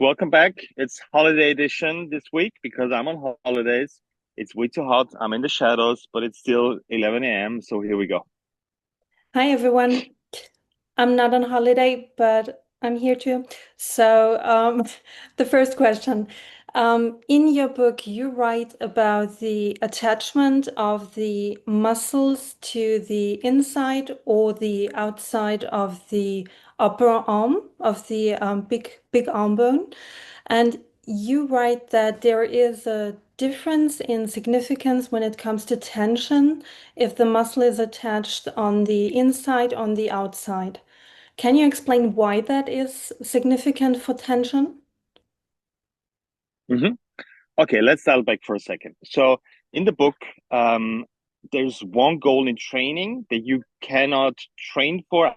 Welcome back. It's holiday edition this week because I'm on holidays. It's way too hot. I'm in the shadows, but it's still 11 a.m. So here we go. Hi everyone. I'm not on holiday, but I'm here too. So, the first question. In your book, you write about the attachment of the muscles to the inside or the outside of the upper arm of the big arm bone. And you write that there is a difference in significance when it comes to tension if the muscle is attached on the inside, on the outside. Can you explain why that is significant for tension? hmm Okay, let's dial back for a second. So in the book, um, there's one goal in training that you cannot train for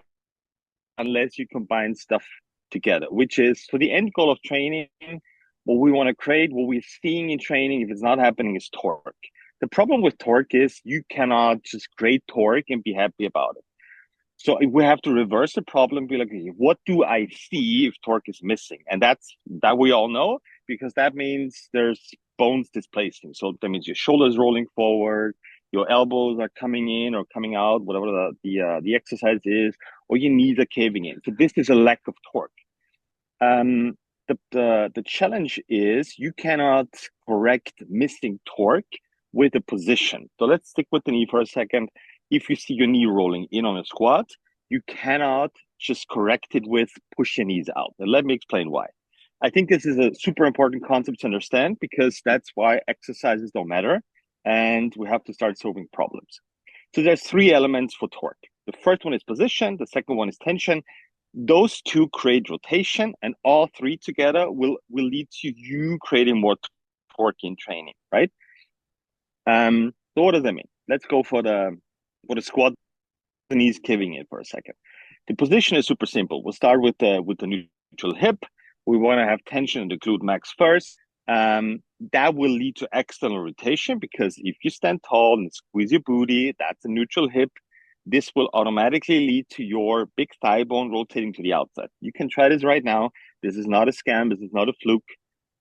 unless you combine stuff together, which is so the end goal of training, what we want to create, what we're seeing in training, if it's not happening, is torque. The problem with torque is you cannot just create torque and be happy about it. So we have to reverse the problem, be like, okay, what do I see if torque is missing? And that we all know because that means there's bones displacing. So that means your shoulders rolling forward, your elbows are coming in or coming out, whatever the exercise is, or your knees are caving in. So this is a lack of torque. Um, the challenge is you cannot correct missing torque with a position. So let's stick with the knee for a second. If you see your knee rolling in on a squat, you cannot just correct it with push your knees out. And let me explain why. I think this is a super important concept to understand because that's why exercises don't matter and we have to start solving problems. So there's three elements for torque. The first one is position, the second one is tension, those two create rotation, and all three together will lead to you creating more torque in training, right? So what does that mean? Let's go for the squat, the knees caving in for a second. The position is super simple. We'll start with the neutral hip. We want to have tension in the glute max first. That will lead to external rotation because if you stand tall and squeeze your booty, that's a neutral hip. This will automatically lead to your big thigh bone rotating to the outside. You can try this right now. This is not a scam. This is not a fluke.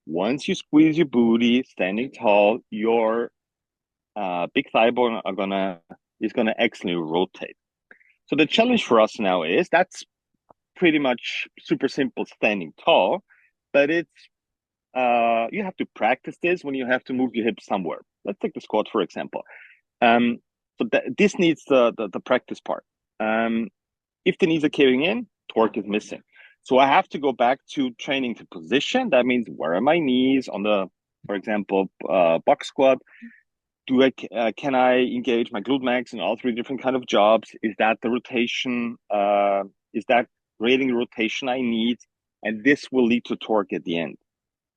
Once you squeeze your booty, standing tall, your big thigh bone is gonna excellently rotate. So the challenge for us now is that's pretty much super simple standing tall, but it's you have to practice this when you have to move your hips somewhere. Let's take the squat for example. Um, this needs the practice part. Um, if the knees are caving in, torque is missing. So I have to go back to training to position. That means where are my knees on the, for example, box squat? Can I engage my glute max in all three different kind of jobs? Is that the rotation? Is that creating the rotation I need? And this will lead to torque at the end.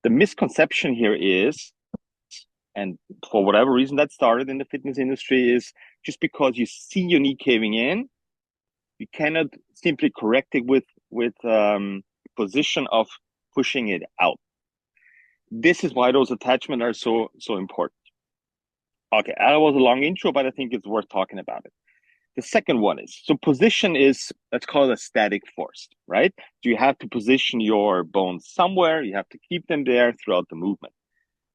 The misconception here is, and for whatever reason that started in the fitness industry, is just because you see your knee caving in, you cannot simply correct it with position of pushing it out. This is why those attachments are so important. Okay, that was a long intro, but I think it's worth talking about it. The second one is so position is, let's call it a static force, right? So you have to position your bones somewhere, you have to keep them there throughout the movement.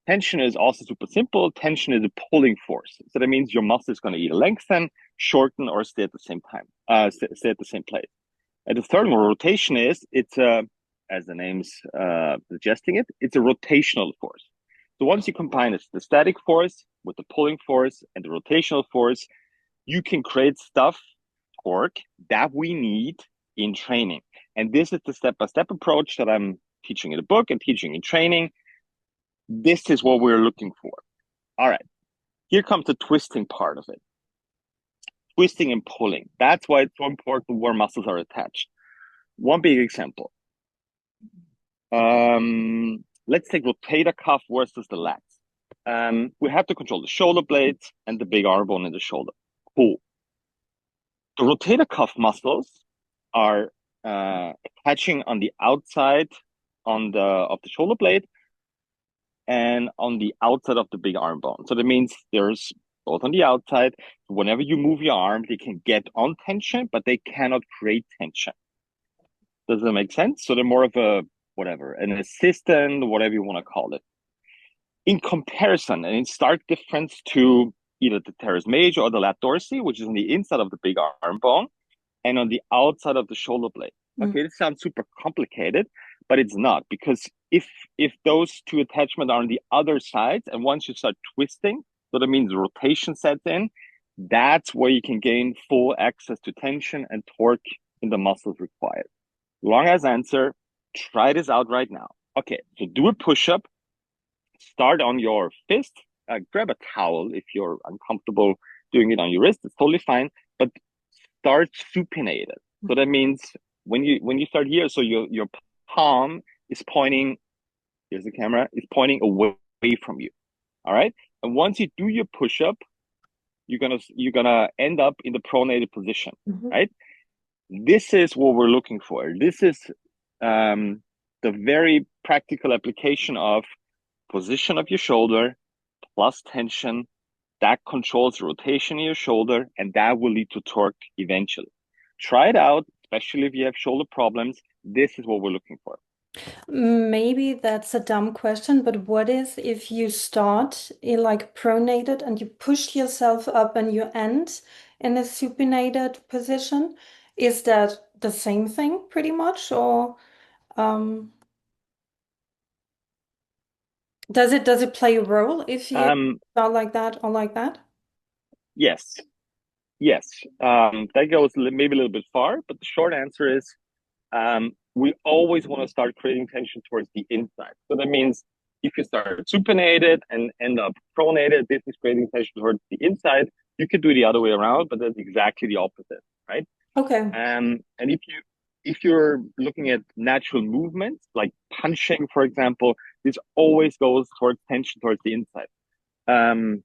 Tension is also super simple. Tension is a pulling force. So that means your muscle is going to either lengthen, shorten, or stay at the same time, stay at the same place. And the third one, rotation is, as the name's suggesting it, it's a rotational force. So once you combine the static force with the pulling force and the rotational force, you can create stuff, torque, that we need in training. And this is the step-by-step approach that I'm teaching in the book and teaching in training. This is what we're looking for. All right, here comes the twisting part of it. Twisting and pulling. That's why it's so important where muscles are attached. One big example. Let's take rotator cuff versus the lats. We have to control the shoulder blades and the big arm bone in the shoulder. Cool. The rotator cuff muscles are attaching on the outside of the shoulder blade and on the outside of the big arm bone. So that means there's both on the outside. Whenever you move your arm, they can get on tension, but they cannot create tension. Does that make sense? So they're more of a whatever, an assistant, whatever you want to call it. In comparison and in stark difference to either the teres major or the lat dorsi, which is on the inside of the big arm bone and on the outside of the shoulder blade. Okay, this sounds super complicated, but it's not, because if those two attachments are on the other sides, and once you start twisting, so that means rotation sets in, that's where you can gain full access to tension and torque in the muscles required. Long as answer, try this out right now. Okay, so do a push-up, start on your fist, grab a towel if you're uncomfortable doing it on your wrist, it's totally fine, but start supinated. So that means when you start here, so your palm is pointing, here's the camera, is pointing away from you. All right. And once you do your push-up, you're gonna end up in the pronated position, right? This is what we're looking for. This is the very practical application of position of your shoulder plus tension that controls rotation in your shoulder, and that will lead to torque eventually. Try it out, especially if you have shoulder problems. This is what we're looking for. Maybe that's a dumb question, but what if you start in like pronated and you push yourself up and you end in a supinated position? Is that the same thing pretty much, or does it play a role if you start like that or like that? Yes. Yes. That goes maybe a little bit far, but the short answer is we always want to start creating tension towards the inside. So that means if you start supinated and end up pronated, this is creating tension towards the inside. You could do the other way around, but that's exactly the opposite, right? Okay. And if you're looking at natural movements like punching, for example, this always goes towards tension towards the inside. I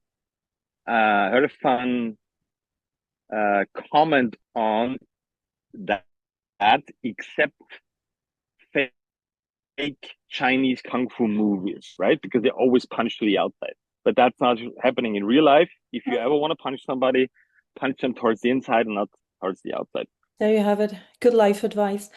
heard a fun comment on that, except fake Chinese kung fu movies, right? Because they always punch to the outside. But that's not happening in real life. If you ever want to punch somebody, punch them towards the inside and not towards the outside. There you have it. Good life advice.